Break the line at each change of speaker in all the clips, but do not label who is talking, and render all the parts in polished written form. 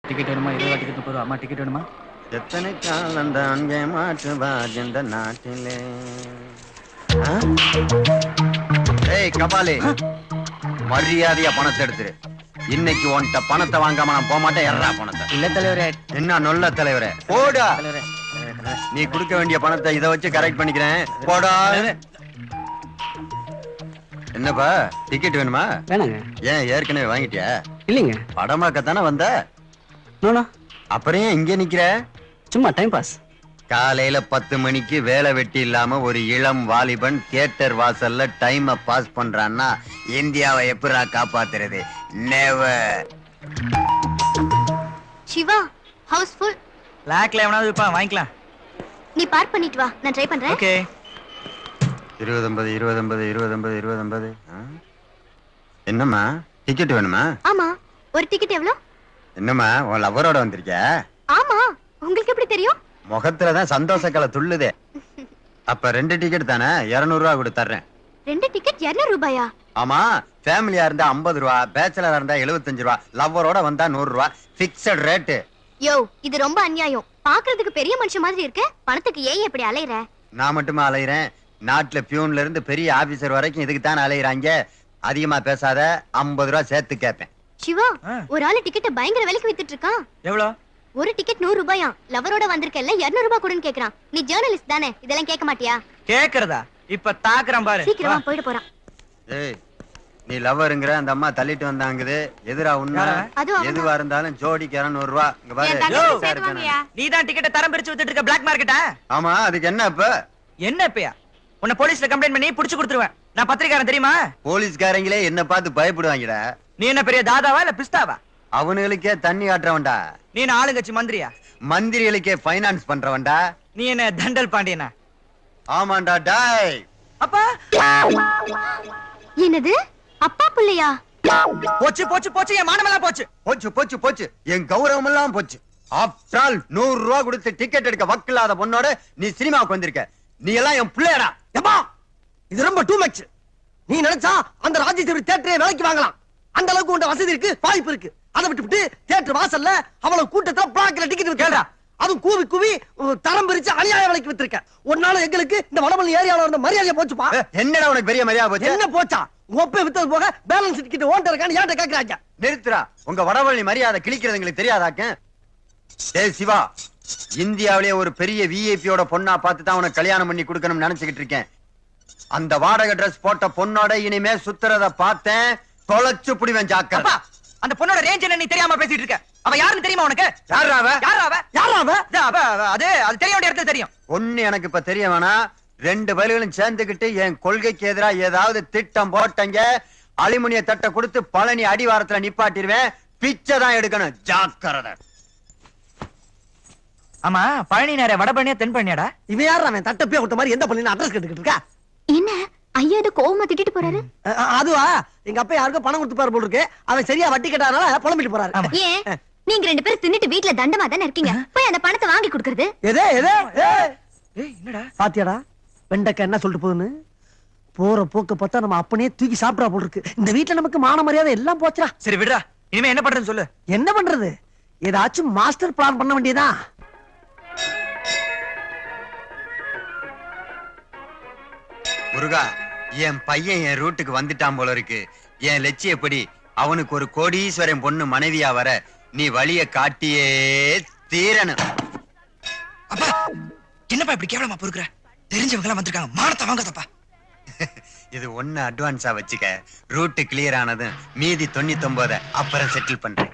Ticket வேணுமா? 20 ticket 30 ரூபா. அம்மா டிக்கெட் வேணுமா?
எத்தனை காலந்தான் ஏமாற்றுவார் இந்த நாட்டிலே. ஏய் கபாலி, மரியாதையா பணத்தை எடுத்துரு. இன்னைக்கு உன்கிட்ட பணத்தை வாங்காம நான் போக மாட்டேன். எறா பணத்தை.
இல்ல தலைவரே.
என்ன நல்ல தலைவரே, போடா.
தலைவரே
நீ கொடுக்க வேண்டிய பணத்தை இதை வச்சு கரெக்ட் பண்ணிக்கிறேன். போடா. என்னப்பா டிக்கெட் வேணுமா?
வேணாங்க.
ஏன் ஏற்கனவே வாங்கிட்டியா?
இல்லைங்க.
படமாக்கத்தானே வந்த?
நோனோ.
அப்புறம் ஏன் இங்க நிக்கிற?
சும்மா டைம் பாஸ்.
காலையில 10 மணிக்கு வேலை வெட்டி இல்லாம ஒரு இளம் வாலிபன் தியேட்டர் வாசல்ல டைம் பாஸ் பண்றான்னா இந்தியாவை எப்படா காப்பாத்துறது? நெவர்.
சிவா, ஹவுஸ்ஃபுல்.
லாக்ல எவனாவது விப்பா, வாங்கிக்கலாம்.
நீ பார்க் பண்ணிட்டு வா, நான் ட்ரை பண்றேன்.
ஓகே.
20 என்னம்மா டிக்கெட் வேணுமா?
ஆமா. ஒரு டிக்கெட் எவ்வளவு?
என்னம்மா உன் லவ்வரோட வந்திருக்க?
ஆமா. உங்களுக்கு எப்படி தெரியும்?
முகத்துலதான் சந்தோஷக்கலை துள்ளுதே. அப்ப 2 டிக்கெட் தானே, 200 ரூபா கொடுத்து தர்றேன்.
2 டிக்கெட் 200 ரூபாயா?
ஆமா, ஃபேமிலியா இருந்தா 50 ரூபா, பேச்சலரா இருந்தா 75 ரூபா, லவ்வரோட வந்தா 100 ரூபா. Fixed rate.
யோ, இது ரொம்ப அநியாயம். பாக்குறதுக்கு பெரிய மனுஷன் மாதிரி இருக்கு. பணத்துக்கு ஏன் இப்படி அலையற?
நான் மட்டுமா அலையிறேன்? நாட்டுல பியூன்ல இருந்து பெரிய ஆபீசர் வரைக்கும் இதுக்கு தான் அலையிறாங்க. அதிகமா பேசாத, 50 ரூபா சேர்த்து கேட்பேன்.
சிவா, ஒரு ஆளு டிக்கெட் பயங்கர விலைக்கு வித்துட்டு இருக்கான்.
எவ்வளவு?
ஒரு டிக்கெட் 100 ரூபாயா? லவரோட வந்திருக்கல 200 ரூபாய் கொடுன்னு கேக்குறான். நீ ஜர்னலிஸ்ட் தானே, இதெல்லாம் கேட்க மாட்டியா?
கேக்குறதா? இப்ப தாக்குறான் பாரு.
சீக்கிரமா போயிட போறான்.
ஏய், நீ லவ்வருங்கற அந்த அம்மா தள்ளிட்டு வந்தாங்குது. எதிரா உன்ன எதுவா இருந்தாலும் ஜோடிக்கு 200 ரூபா. இங்க பாரு.
நீ தான் டிக்கெட் தரம் பிரிச்சு வித்துட்டு இருக்க பிளாக் மார்க்கெட்டா?
ஆமா, அதுக்கு என்ன இப்ப?
என்ன இப்பயா? உன்னை போலீஸ்ல கம்ப்ளைண்ட் பண்ணி புடிச்சு கொடுத்துருவேன். நான் பத்திரிக்காரன் தெரியுமா?
போலீஸ்காரங்களே என்ன பார்த்து பயப்படுவாங்கடா.
நீ என்ன பெரிய தாதாவா இல்ல பிஸ்தாவா?
அவனுங்களுக்கே தண்ணி காட்டுறவன்டா.
நீ என்ன ஆளுங்கட்சி மந்திரியா?
மந்திரிகளுக்கே ஃபைனான்ஸ் பண்றவன்டா.
நீ என்ன தண்டல் பாண்டியனா?
ஆமாண்டா. டாய்
அப்பா.
என்னது? அப்பா புள்ளையா?
போச்சு போச்சு போச்சு, என் மானமெல்லாம் போச்சு.
போச்சு போச்சு போச்சு, என் கௌரவம் எல்லாம் போச்சு. ஆஃப்டர் ஆல் 100 ரூபா கொடுத்து டிக்கெட் எடுக்க வக்கில்லாத பொண்ணோட நீ சினிமாவுக்கு வந்திருக்க. நீ எல்லாம் என் பிள்ளையடா.
எப்பா, இது ரொம்ப டூ மச். நீ நினைச்சா அந்த ராஜேஸ்வரி தியேட்டரை விலைக்கு வாங்கலாம். அந்த அளவுக்கு உண்ட வசதி இருக்கு, வாய்ப்பு இருக்கு. அதை விட்டுவிட்டு தியேட்டர் வாசல்ல அவ்வளவு கூட்டத்துல பிளாக்ல டிக்கெட் விற்கிறா. அதுவும் கூவி கூவி தரம் பிரிச்சு அநியாய விலைக்கு வித்திருக்க. ஒரு நாள் எங்களுக்கு இந்த வடமல்லி ஏரியால இருந்த மரியாதையை போச்சுப்பா.
என்னடா உனக்கு பெரிய மரியாதை போச்சு?
என்ன போச்சா? ஒப்பே வித்தது போக பேலன்ஸ் டிக்கெட் ஓன்ட்ட இருக்கான்னு ஏன்ட்ட கேக்குறாங்க.
நிறுத்துறா. உங்க வடவள்ளி மரியாதை கிழிக்கிறது எங்களுக்கு தெரியாதாக்க? ஏய் சிவா, இந்தியாவிலேயே ஒரு பெரிய விஐபியோட பொண்ணா பார்த்து தான் உனக்கு கல்யாணம் பண்ணி கொடுக்கணும்னு நினைச்சுக்கிட்டு இருக்கேன். அந்த வாடகை டிரஸ் போட்ட பொண்ணோட இனிமே சுத்துறத பார்த்தேன், தொலைச்சு புடிவேன். ஜாக்கிரதை.
அந்த பொண்ணோட ரேஞ்ச் என்ன நீ தெரியாம பேசிட்டு இருக்க? அவ யாருன்னு தெரியுமா உனக்கு?
யாரா அவ?
அது தெரிய வேண்டிய இடத்துல தெரியும்.
ஒண்ணு எனக்கு இப்ப தெரிய வேணாம். 2 பேர்களும் சேர்ந்துகிட்டு என் கொள்கைக்கு எதிரா ஏதாவது திட்டம் போட்டங்க, அலுமினிய தட்டை கொடுத்து பழனி அடிவாரத்துல நிப்பாட்டிடுவேன். பிச்சை தான் எடுக்கணும். ஜாக்கிரதை.
ஆமா, பழனி நேர வடபழனியா தென்பழனியாடா?
இவன் யாரா அவன் தட்டப்பே கொடுத்த மாதிரி எந்த பள்ளின்னு அட்ரஸ் கேட்டுக்கிட்டு இருக்கா?
என்ன ஐயா இது கோவமா திட்டிட்டு போறாரு?
அதுவா, எங்க அப்பா யாருக்கும் பணம் கொடுத்து பாரு போல இருக்கு. அவன் சரியா வட்டி கட்டாதனால புலம்பிட்டு போறாரு.
ஏன் நீங்க 2 பேரும் தின்னுட்டு வீட்ல தண்டமா தானே இருக்கீங்க? போய் அந்த பணத்தை வாங்கி கொடுக்கறது.
எதே எதே
என்னடா
பாத்தியாடா வெண்டக்கா என்ன சொல்லிட்டு போகுதுன்னு? போற போக்கு பார்த்தா நம்ம அப்பனே தூக்கி சாப்பிடா போல இருக்கு. இந்த வீட்டுல நமக்கு மான மரியாதை எல்லாம் போச்சுடா.
சரி விடுறா, இனிமே என்ன பண்றதுன்னு சொல்லு.
என்ன பண்றது? ஏதாச்சும் மாஸ்டர் பிளான் பண்ண வேண்டியதா.
முருகா, என் பையன் என் ரூட்டுக்கு வந்துட்டான் போல இருக்கு. என் லட்சியப்படி அவனுக்கு ஒரு கோடீஸ்வரன் பொண்ணு மனைவியா வர நீ வழிய காட்டியே தீரணும்.
அப்பா, என்னப்பா இப்படி கேவலமா பொறுக்குற? தெரிஞ்சவங்க எல்லாம் வந்திருக்காங்க, மானத்தை வாங்காதப்பா.
இது ஒண்ணு அட்வான்ஸா வச்சுக்க. ரூட் கிளியர் ஆனதும் மீதி 99 அப்புறம் செட்டில் பண்றேன்.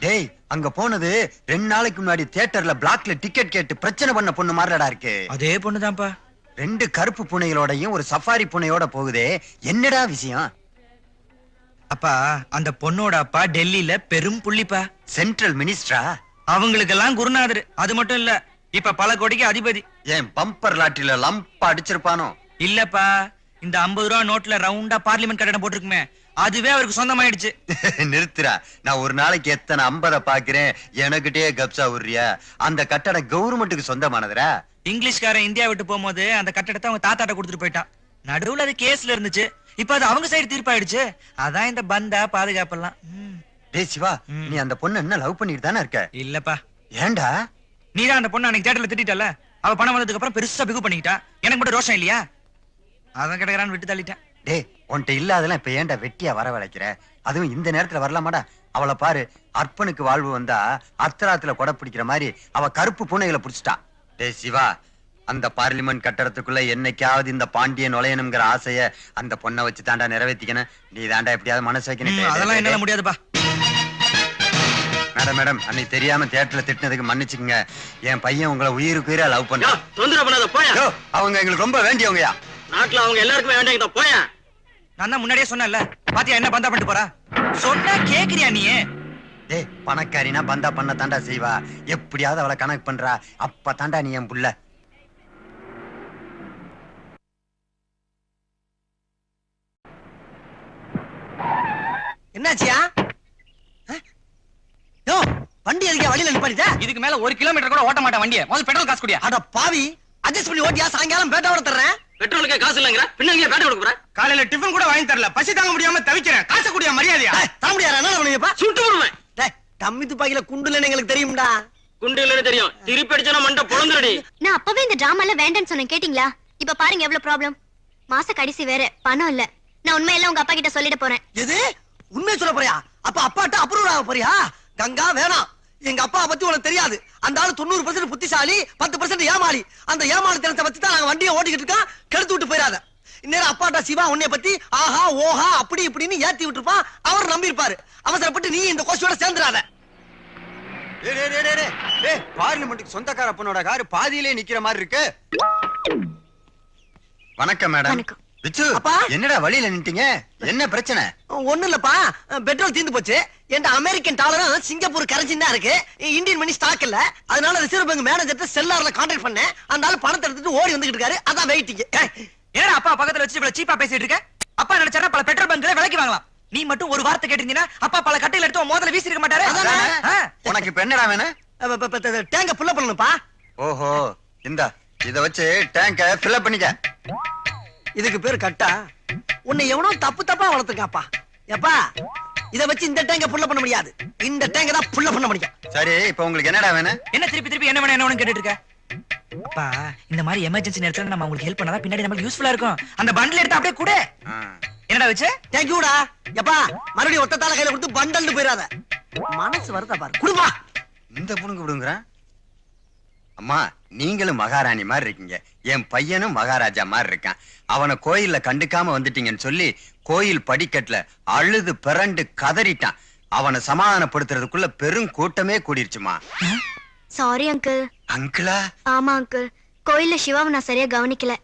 டேய், அங்க போனது 2 நாளைக்கு முன்னாடி தியேட்டர்ல பிளாக்ல டிக்கெட் கேட்டு பிரச்சனை பண்ண பொண்ணு மாதிரிடா இருக்கு.
அதே பொண்ணுதான்ப்பா.
2 கருப்பு பூனைகளோடையும் ஒரு சஃபாரி பூனையோட போகுதே, என்னடா விஷயம்?
அப்பா, அந்த பொண்ணோட அப்பா டெல்லியில பெரும் புள்ளிப்பா.
சென்ட்ரல் மினிஸ்டரா?
அவங்களுக்கெல்லாம் குருநாதர். அது மட்டும் இல்ல, இப்ப பல கோடிக்கு அதிபதி.
ஏன் பம்பர் லாட்டில லம்பா அடிச்சிருப்பானோ?
இல்லப்பா, இந்த 50 ரூபா நோட்ல ரவுண்டா பார்லிமெண்ட் கட்டடம் போட்டிருக்குமே, அதுவே அவருக்கு சொந்தமாயிடுச்சு.
நிறுத்துறா. நான் ஒரு நாளைக்கு எத்தனை 50 பாக்குறேன், எனக்கிட்டே கப்சா விடுறியா? அந்த கட்டடம் கவர்மெண்ட்டுக்கு சொந்தமானதுரா.
இங்கிலீஷ்காரன் இந்தியா விட்டு போகும்போது அந்த கட்டடத்தை அவங்க தாத்தாட்ட கொடுத்துட்டு போயிட்டான். நடுவுல அது கேஸ்ல இருந்துச்சு. இப்ப அது அவங்க சைடு தீர்ப்பாயிடுச்சு. அதான் இந்த பந்தா பாதுகாப்பெல்லாம்.
டேய் சிவா, நீ அந்த பொண்ணு என்ன லவ் பண்ணிட்டு தானே இருக்க?
இல்லப்பா.
ஏன்டா?
நீதான் அந்த பொண்ணு அன்னைக்கு தியேட்டர்ல திட்டிட்டல. அவ பணம் வந்ததுக்கு அப்புறம் பெருசா பிகு பண்ணிக்கிட்டா. எனக்கு மட்டும் ரோஷம் இல்லையா? அதான் கிடக்குறான்னு விட்டு தள்ளிட்டேன்.
டேய், உன்கிட்ட இல்லாதெல்லாம் இப்ப ஏன்டா வெட்டியா வரவழைக்கிற? அதுவும் இந்த நேரத்துல வரலாமாடா? அவளை பாரு, அற்பனுக்கு வாழ்வு வந்தா அர்த்தராத்துல கொடை பிடிக்கிற மாதிரி அவ கருப்பு பூனைகளை புடிச்சிட்டா. டேய் சிவா, அந்த பார்லிமெண்ட் கட்டடத்துக்குள்ள என்னைக்காவது இந்த பாண்டியன் நுழையணுங்கிற ஆசைய அந்த பொண்ணை வச்சு தாண்டா நிறைவேற்றிக்கணும். நீ தாண்டா எப்படியாவது மனசு வைக்கணும்.
அதெல்லாம் என்னால முடியாதுப்பா.
மேடம், அன்னைக்கு தெரியாம தியேட்டர்ல திட்டினதுக்கு மன்னிச்சுக்கங்க. என் பையன் உங்களை உயிருக்கு உயிரா லவ் பண்ணா.
தொந்தரவு பண்ணாத போயா.
அவங்க எங்களுக்கு ரொம்ப வேண்டியவங்கயா.
நாட்டுல அவங்க எல்லாருக்குமே வேண்டியதா போயா.
நான் தான் முன்னாடியே சொன்னேன்ல. பாத்தியா என்ன பந்தா பண்ணிட்டு போறா? சொன்னா கேக்குறியா நீ?
டேய், பணக்காரினா பந்தா பண்ண தாண்டா செய்வா. எப்படியாவது அவளை கணக்கு பண்றா. அப்ப தாண்டா நீ என் புள்ள.
என்னாச்சியா? யோ, வண்டி எதுக்கு வழியில நிப்பாட்டிட்ட?
இதுக்கு மேல 1 கிலோமீட்டர் கூட ஓட்ட மாட்டேன் வண்டியை. முதல்ல பெட்ரோல் காசு குடியா.
அட பாவி, அட்ஜஸ்ட் பண்ணி ஓட்டியா? சாயங்காலம் பேட்டாவோட தர்றேன்.
பெட்ரோலுக்கே காசு இல்லங்கிற பின்னாங்க பேட்டை கொடுக்குற.
காலையில டிஃபன் கூட வாங்கி தரல. பசி தாங்க முடியாம தவிக்கிறேன். காசு குடியா மரியாதையா?
தர முடியாதா? என்ன பண்ணுவீப்பா?
சுட்டு விடுவேன்.
டேய், தம்மி துப்பாக்கில குண்டு இல்லைன்னு எங்களுக்கு தெரியும்டா.
குண்டு இல்லன்னு தெரியும். திருப்பி அடிச்சா மண்டை பொளந்துடி.
நான் அப்பவே இந்த டிராமால வேண்டான்னு சொன்னேன், கேட்டீங்களா? இப்ப பாருங்க எவ்வளவு ப்ராப்ளம். மாச கடைசி வேற, பணம் இல்ல. நான் உண்மையெல்லாம் உங்க அப்பா கிட்ட சொல்லிட போறேன்.
எது? உண்மையை சொல்ல போறியா? அப்ப அப்பாட்ட அப்ரூவ் ஆக போறியா? கங்கா வேணாம். எங்க அப்பா பத்தி உனக்கு தெரியாது. அந்த ஆளு 90% புத்திசாலி, 10% ஏமாளி. அந்த ஏமாளித்தனத்தை வச்சு தான் நாங்க வண்டியை ஓட்டிக்கிட்டு இருக்கோம். கெடுத்து விட்டு போயிடாத. இந்நேரம் அப்பாட்டா சிவா உன்னைய பத்தி ஆஹா ஓஹா அப்படி இப்படின்னு ஏத்தி விட்டுருப்பான். அவர் நம்பி இருப்பாரு. அவசரப்பட்டு நீ இந்த கோஷ்டியோட சேர்ந்துடாத.
பார்லிமெண்ட்டுக்கு சொந்தக்கார பொண்ணோட காரு பாதியிலே நிக்கிற மாதிரி இருக்கு. வணக்கம் மேடம்.
வணக்கம்.
விச்சு,
அப்பா.
என்னடா வழியில நின்ட்டீங்க? என்ன பிரச்சனை?
ஒண்ணு இல்லப்பா, பெட்ரோல் தீர்ந்து போச்சு. என் அமெரிக்கன் டாலரும் சிங்கப்பூர் கரன்சி தான் இருக்கு. இந்தியன் மணி ஸ்டாக் இல்ல. அதனால ரிசர்வ் பேங்க் மேனேஜர்ட்ட செல்லார்ல கான்டாக்ட் பண்ணேன். அந்த ஆளு பணத்தை எடுத்துட்டு ஓடி வந்துகிட்டு இருக்காரு. அதான் வெயிட்டிங்.
ஏன்னா அப்பா பக்கத்துல வச்சு இவ்வளவு சீப்பா பேசிட்டு இருக்க? அப்பா நினைச்சாரா பல பெட்ரோல் பங்க்ல விலைக்கு வாங்கலாம். நீ மட்டும் ஒரு வார்த்தை கேட்டிருந்தீங்கன்னா அப்பா பல கட்டையில எடுத்து மோதல வீசி இருக்க மாட்டாரு.
உனக்கு இப்ப என்னடா வேணும்?
டேங்க புள்ள பண்ணணும்ப்பா.
ஓஹோ, இந்தா இத வச்சு டேங்க ஃபில் அப் பண்ணிக்க.
இதுக்கு பேரு கட்டா? உன்னை எவனோ தப்பு தப்பா வளர்த்துக்காப்பா. எப்பா, இத வச்சு இந்த டேங்க புள்ள பண்ண முடியாது. இந்த டேங்க தான் புள்ள பண்ண முடியும்.
சரி, இப்ப உங்களுக்கு என்னடா வேணும்?
என்ன திருப்பி என்ன வேணும் என்ன வேணும் கேட்டுட்டு இருக்க? அப்பா, இந்த மாதிரி எமர்ஜென்சி நேரத்துல நம்ம உங்களுக்கு ஹெல்ப் பண்ணாதான் பின்னாடி நமக்கு யூஸ்ஃபுல்லா இருக்கும். அந்த பண்டில் எடுத்து அப்படியே கூட. என்னடா வச்சு?
தேங்க்யூடா. எப்பா, மறுபடியும் ஒத்தத்தால கையில கொடுத்து பண்டல்னு போயிடாத. மனசு வருதா பாரு. குடுப்பா.
இந்த பொண்ணுக்கு விடுங்கிறேன். அம்மா, நீங்களும் மகாராணி மாதிரி இருக்கீங்க. என் பையனும் மகாராஜா மாதிரி இருக்கான். அவனை கோயில்ல கண்டுக்காம வந்துட்டீங்கன்னு சொல்லி கோயில் படிக்கட்டுல அழுது பிறண்டு கதறிட்டான். அவனை சமாதானப்படுத்துறதுக்குள்ள பெரும் கூட்டமே கூடிருச்சுமா.
Sorry uncle.
அங்கிளா?
ஆமா அங்கிள், கோயில்ல சிவாவை நான் சரியா கவனிக்கல.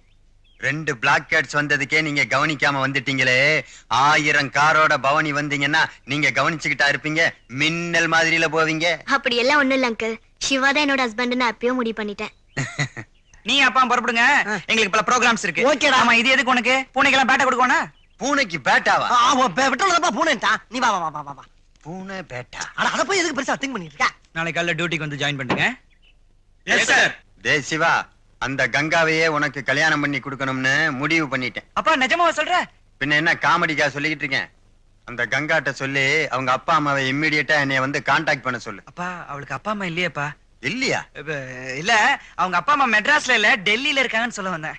2 பிளாக் கேட்ஸ் வந்ததுக்கே நீங்க கவனிக்காம வந்துட்டீங்களே. 1000 காரோட பவனி வந்தீங்கன்னா நீங்க கவனிச்சுக்கிட்டா இருப்பீங்க. மின்னல் மாதிரில போவீங்க.
அப்படி எல்லாம் ஒண்ணும் இல்ல அங்கிள். சிவா தான் என்னோட ஹஸ்பண்ட் நான் அப்பயும் முடிவு பண்ணிட்டேன்.
நீ அப்பா புறப்படுங்க. எங்களுக்கு பல ப்ரோகிராம்ஸ் இருக்கு.
ஓகேடா.
ஆமா, இது எதுக்கு உனக்கு? பூனைக்கெல்லாம் பேட்டை கொடுக்கணும்.
பூனைக்கு பேட்டாவா?
பெட்ரோல் தான்ப்பா பூனைட்டான். நீ வா வா வா வா.
பூனை பேட்டா?
அட அத போய் எதுக்கு பெருசா திங்க் பண்ணிட்டு இருக்க?
நாளைக்கு காலையில டியூட்டிக்கு வந்து ஜாயின் பண்ணுங்க.
Yes sir.
டேய் சிவா, அந்த கங்காவையே உனக்கு கல்யாணம் பண்ணி கொடுக்கணும்னு முடிவு பண்ணிட்டேன்.
அப்பா நிஜமாவா சொல்ற?
பின்ன என்ன காமெடிக்கா சொல்லிக்கிட்டு இருக்கேன்? அந்த கங்காட்ட சொல்லி அவங்க அப்பா அம்மாவை இம்மிடியேட்டா என்னைய வந்து கான்டாக்ட் பண்ண சொல்லு.
அப்பா, அவளுக்கு அப்பா அம்மா இல்லையேப்பா.
இல்லையா?
இல்ல, அவங்க அப்பா அம்மா மெட்ராஸ்ல இல்ல டெல்லியில இருக்காங்கன்னு சொல்ல வந்தேன்.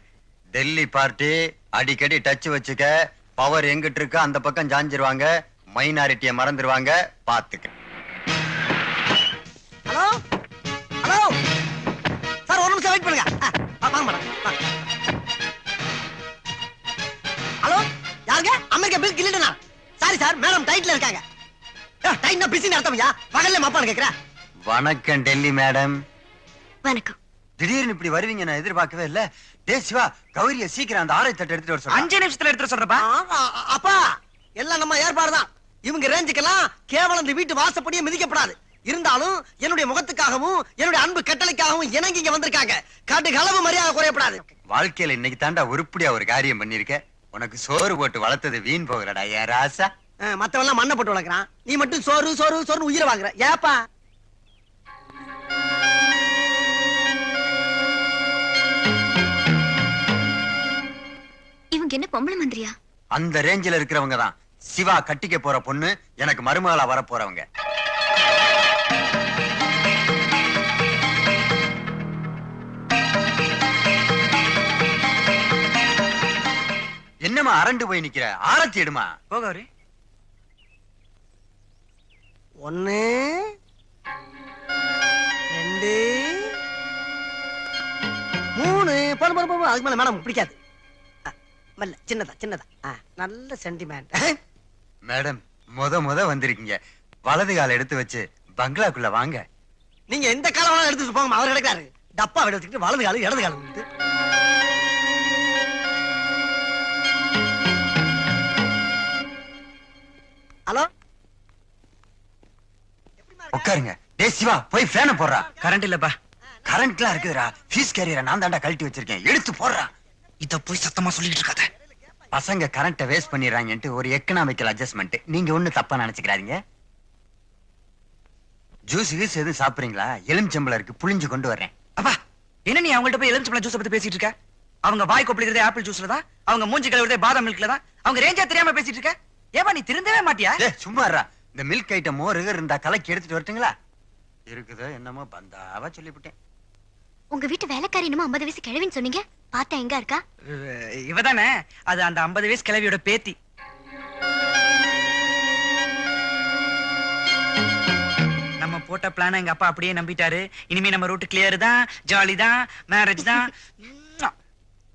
டெல்லி பார்ட்டி அடிக்கடி டச் வச்சுக்க. பவர் எங்கிட்டு இருக்கு அந்த பக்கம் ஜாஞ்சிருவாங்க. மைனாரிட்டிய மறந்துருவாங்க. பாத்துக்க.
ஹலோ ஹலோ சார், ஒரு நிமிஷம் வெயிட் பண்ணுங்க. வாங்க மேடம். ஹலோ, யாருங்க? அமெரிக்கா பில் கிளிட்டனா? சாரி சார், மேடம் டைட்ல இருக்காங்க. டைட்னா பிஸின்னு அர்த்தம்யா. பகல்ல மாப்பான்னு கேக்குறேன்.
வணக்கம் டெல்லி மேடம்.
வணக்கம்.
திடீர்னு இப்படி வருவீங்க நான் எதிர்பார்க்கவே இல்ல. டேய் சிவா, கௌரிய சீக்கிரம் அந்த 6 தட்டு எடுத்துட்டு வர சொல்லு.
5 நிமிஷத்துல எடுத்து சொல்றப்பா.
அப்பா, எல்லாம் நம்ம ஏற்பாடுதான். இவங்க ரேஞ்சுக்கெல்லாம் கேவலம் இந்த வீட்டு வாசப்படியே மிதிக்கப்படாது. இருந்தாலும் என்னுடைய முகத்துக்காகவும் என்னுடைய அன்பு கட்டளைக்காகவும் இணங்கி இங்க வந்திருக்காங்க. காட்டு களவு மரியாதை குறையப்படாது.
வாழ்க்கையில இன்னைக்கு தாண்டா உருப்படியா ஒரு காரியம் பண்ணிருக்க. உனக்கு சோறு போட்டு வளர்த்தது வீண் போகிறடா ஏ ராசா.
மத்தவன் எல்லாம் மண்ணை போட்டு வளர்க்கறான், நீ மட்டும் சோறு சோறு சோறு உயிரை வாங்குற. ஏப்பா
இவங்க என்ன பொம்பளை மந்திரியா?
அந்த ரேஞ்சில இருக்கிறவங்க தான் சிவா கட்டிக்க போற பொண்ணு, எனக்கு மருமகளா வர போறவங்க. என்னமா அரண்டு போய் நிக்கிற? ஆரத்தி எடுமா.
போகவரு
1 2 3 போடு. அதுக்கு மேல மேடம் பிடிக்காது. மல்ல சின்னதா சின்னதா. நல்ல சென்டிமெண்ட்.
மேடம் முத வந்திருக்கீங்க, வலது கால எடுத்து வச்சு பங்களாக்குள்ள வாங்க.
நீங்க எந்த காலம் வேணாலும் எடுத்துட்டு போங்க, அவர் எடுக்கிறாரு. டப்பா எடுத்துக்கிட்டு வலது காலம் இடது காலம் வந்துட்டு. ஹலோ
உட்காருங்க. டேய் சிவா, போய் ஃபேனை போடுறா.
கரண்ட் இல்லப்பா.
கரண்ட்லாம் இருக்குதுடா. ஃபீஸ் கேரியரை நான் தாண்டா கழட்டி வச்சிருக்கேன், எடுத்து போடுறா.
இத போய் சத்தமா சொல்லிட்டு இருக்காத.
பசங்க கரண்ட்டை வேஸ்ட் பண்ணிடுறாங்கன்ட்டு ஒரு எக்கனாமிக்கல் அட்ஜஸ்ட்மெண்ட். நீங்க ஒண்ணு தப்பா நினைச்சுக்கிறாதீங்க. ஜூஸ் கீஸ் எதுவும் சாப்பிடுறீங்களா? எலுமிச்சம்பழம் இருக்கு, புளிஞ்சு கொண்டு வரேன்.
அப்பா என்ன நீ அவங்கள்ட்ட போய் எலுமிச்சம்பழம் ஜூஸ் பத்தி பேசிட்டு இருக்க? அவங்க வாய் கொப்பளிக்கிறதே ஆப்பிள் ஜூஸ்ல தான், அவங்க மூஞ்சி கழுவுறதே பாதாம் மில்க்ல தான். அவங்க ரேஞ்சா தெரியாம பேசிட்டு இருக்க. ஏப்பா நீ திருந்தவே மாட்டியா?
டேய் சும்மா இருடா. இந்த மில்க் ஐட்டம் மோர் இருந்தா கலக்கி எடுத்துட்டு வரட்டுங்களா? இருக்குதோ என்னமோ பந்தாவா சொல்லிவிட்டேன்.
உங்க வீட்டு வேலைக்காரி என்னமோ 50 வயசு கிழவின்னு சொன்னீங்க, பார்த்தா எங்க இருக்கா?
இவதானே, அது அந்த 50 வயசு கிழவியோட பேத்தி. நம்ம போட்ட பிளான எங்க அப்பா அப்படியே நம்பிட்டாரு. இனிமே நம்ம ரூட் கிளியர் தான், ஜாலி தான், மேரேஜ் தான்.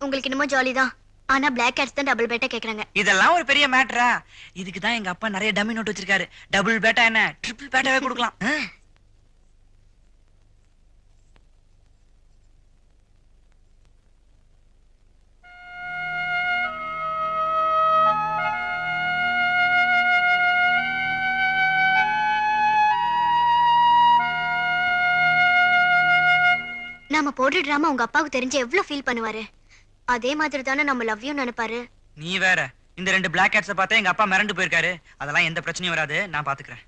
உங்களுக்கு என்னமோ ஜாலி தான், ஆனா பிளாக் கேட்ஸ் தான் டபுள் பேட்டா கேக்குறாங்க.
இதெல்லாம் ஒரு பெரிய மேட்டரா? இதுக்கு தான் எங்க அப்பா நிறைய டம்மி நோட் வச்சிருக்காரு. டபுள் பேட்டா என்ன, ட்ரிபிள் பேட்டாவே கொடுக்கலாம்.
நாம போடுற டிராமா உங்க அப்பாவுக்கு தெரிஞ்ச எவ்வளவு ஃபீல் பண்ணுவாரு. அதே மாதிரி தானே நம்ம லவ் யூ நினைப்பாரு.
நீ வேற, இந்த 2 பிளாக் கேட்ஸ பார்த்தா எங்க அப்பா மிரண்டு போயிருக்காரு. அதெல்லாம் எந்த பிரச்சனையும் வராது, நான் பாத்துக்கிறேன்.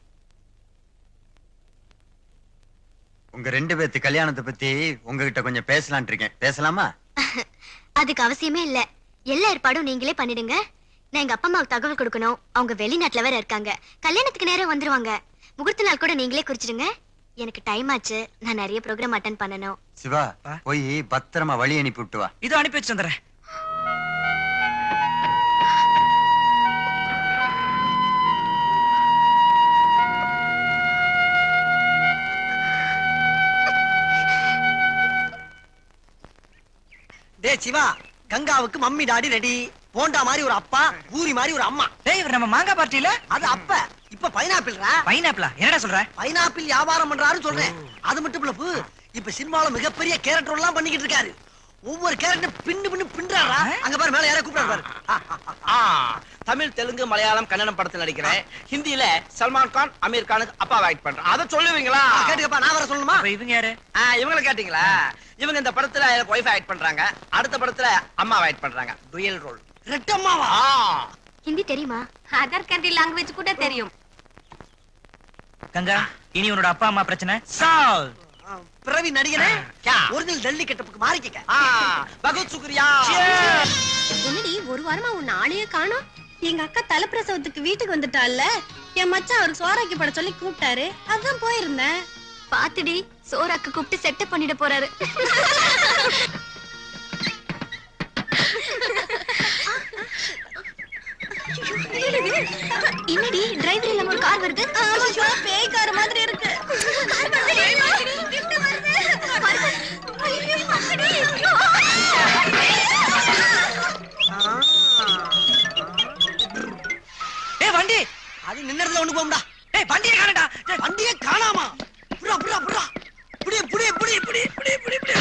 உங்க 2 பேத்து கல்யாணத்தை பத்தி உங்ககிட்ட கொஞ்சம் பேசலாம்னு இருக்கேன். பேசலாமா?
அதுக்கு அவசியமே இல்ல, எல்லா ஏற்பாடும் நீங்களே பண்ணிடுங்க. நான் எங்க அப்பா அம்மாவுக்கு தகவல் கொடுக்கணும். அவங்க வெளிநாட்டுல வேற இருக்காங்க, கல்யாணத்துக்கு நேரம் வந்துருவாங்க. முகூர்த்த நாள் கூட நீங்களே குறிச்சிடுங்க. எனக்கு டைம் ஆச்சு, நான் நிறைய ப்ரோக்ராம் அட்டெண்ட் பண்ணனும்.
சிவா, போய் பத்திரமா வழி அனுப்பி விட்டு வா.
இதோ அனுப்பி வச்சு வந்துடுறேன்.
டே சிவா, கங்காவுக்கு மம்மி டாடி ரெடி. போண்டா மாதிரி ஒரு அப்பா, பூரி மாதிரி ஒரு அம்மா.
டேய் இவர் நம்ம மாங்கா பார்ட்டில.
அது அப்ப, இப்ப பைனாப்பிள்ரா.
பைனாப்பிளா? என்னடா சொல்ற?
பைனாப்பிள் வியாபாரம் பண்றாருன்னு சொல்றேன். அது மட்டும் இல்ல, இப்ப சினிமால மிகப்பெரிய கேரக்டர் எல்லாம் பண்ணிக்கிட்டு இருக்காரு. ஒவ்வொரு கேரக்டர் பின்றாரா. அங்க பாரு, மேல யாரோ கூப்பிடுறாரு பாரு.
தமிழ், தெலுங்கு, மலையாளம், கன்னடம் படத்துல நடிக்கிறேன். ஹிந்தியில சல்மான் கான், அமீர் கானுக்கு அப்பா ஆக்ட் பண்றேன். அத சொல்லுவீங்களா?
கேட்டுக்கப்பா, நான் வர சொல்லணுமா?
அப்ப இவங்க யாரு?
இவங்களை கேட்டீங்களா? இவங்க இந்த படத்துல எனக்கு ஒய்ஃப் ஆக்ட் பண்றாங்க, அடுத்த படத்துல அம்மா ஆக்ட் பண்றாங்க. Dual role.
ரெட்டம்மாவா?
ஹிந்தி தெரியுமா?
அதர் கண்ட்ரி லாங்குவேஜ் கூட தெரியும்.
கங்கா, இனி உன்னோட அப்பா அம்மா பிரச்சனை சால்வ்.
பிறவி நடிகனே, ஒரிஜினல் டெல்லி கெட்டப்புக்கு மாறிக்க.
பகத் சுக்ரியா.
என்னடி ஒரு வாரமா உன் ஆளையே காணோம்? எங்க அக்கா தலைப்பிரசவத்துக்கு வீட்டுக்கு வந்துட்டால, என் மச்சான் அவருக்கு சோறாக்கி பட சொல்லி கூப்பிட்டாரு, அதான் போயிருந்தேன்.
பாத்துடி, சோறாக்கு கூப்பிட்டு செட்டப் பண்ணிட போறாரு. என்னடி டிரைவர் இல்லாம ஒரு கார் வருது?
பேய் கார் மாதிரி இருக்கு.
ஏய் வண்டி,
அது நின்னதுல ஒண்ணு போகும்டா.
ஏய் வண்டியை காணடா.
வண்டியே காணாமா? புடா புடா புடா. புடி புடி புடி புடி புடி புடி புடி.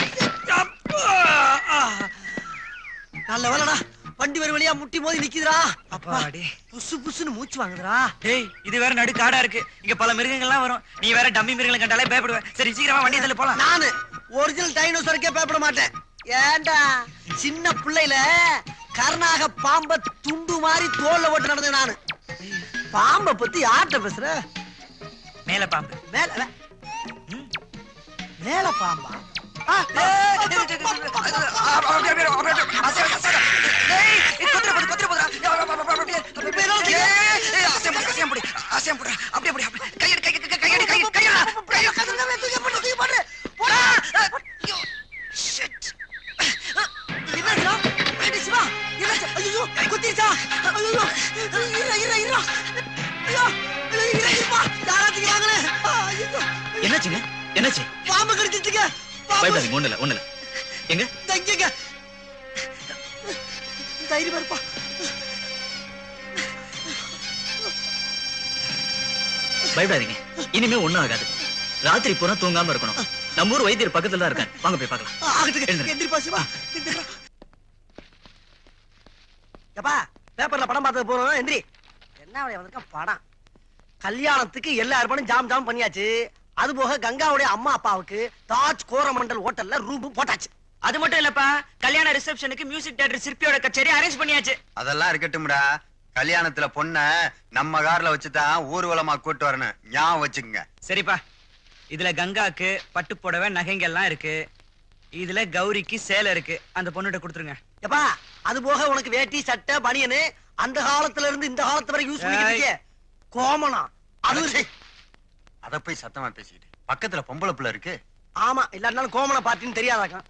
நல்ல வேலைடா, வண்டி வர வழியா முட்டி மோதி நிக்குதுடா.
அப்பாடி,
புசு புசுன்னு மூச்சு வாங்குதுடா.
டேய் இது வேற நடு காடா இருக்கு, இங்க பல மிருகங்கள்லாம் வரும். நீ வேற டம்மி மிருகங்களை கண்டாலே பயப்படுவ. சரி சீக்கிரமா வண்டியை தள்ளி போலாம்.
நானு ஒரிஜினல் டைனோசருக்கே பயப்பட மாட்டேன். ஏண்டா, சின்ன பிள்ளையில கர்நாக பாம்ப துண்டு மாதிரி தோல்ல ஓட்டு நடந்தேன் நானு. பாம்ப பத்தி யார்கிட்ட பேசுற?
மேல பாம்பு.
மேல மேல பாம்பா?
என்னாச்சுங்க? என்னாச்சு?
பாம்பு கடிச்சிட்டுங்க.
பயப்படாதீங்க, ஒண்ணுல ஒண்ணுல. எங்க
தங்கிங்க தைரியம் இருப்பா.
பயப்படாதீங்க, இனிமே ஒண்ணும் ஆகாது. ராத்திரி பூரா தூங்காம இருக்கணும். நம்ம ஊர் வைத்தியர் பக்கத்துல தான் இருக்காரு. வாங்க போய் பார்க்கலாம். எழுந்திருங்க.
எந்திரிப்பா சிவா. எப்பா பேப்பர்ல படம் பார்த்தது போறோம். எந்திரி. என்ன வந்திருக்க படம்? கல்யாணத்துக்கு எல்லா ஏற்பாடும் ஜாம் ஜாம் பண்ணியாச்சு. அது போக கங்காவுடைய அம்மா அப்பாவுக்கு தாஜ் கோரமண்டல் ஹோட்டல்ல ரூம் போட்டாச்சு.
அது மட்டும் இல்லப்பா, கல்யாண ரிசப்ஷனுக்கு மியூசிக் டைரக்டர் சிற்பியோட கச்சேரி அரேஞ்ச் பண்ணியாச்சு.
அதெல்லாம் இருக்கட்டும்டா. கல்யாணத்துல பொண்ண நம்ம கார்ல வச்சுதான் ஊர்வலமா கூட்டு வரணும். ஞாபகம் வச்சுக்கோங்க.
சரிப்பா, இதுல கங்காக்கு பட்டு புடவை நகைங்க எல்லாம் இருக்கு. இதுல கௌரிக்கு சேலை இருக்கு. அந்த பொண்ணுகிட்ட கொடுத்துருங்க.
எப்பா அது போக உனக்கு வேட்டி சட்டை பனியனு அந்த காலத்துல இருந்து இந்த காலத்து வரை யூஸ் பண்ணிக்கிட்டு கோமனா அது
அத போய் சத்தமா பேசிக்கிட்டு பக்கத்துல பொம்பளை புள்ள இருக்கு.
ஆமா இல்லாட்டினாலும் கோமனை பார்ட்டின்னு தெரியாதாக்கம்.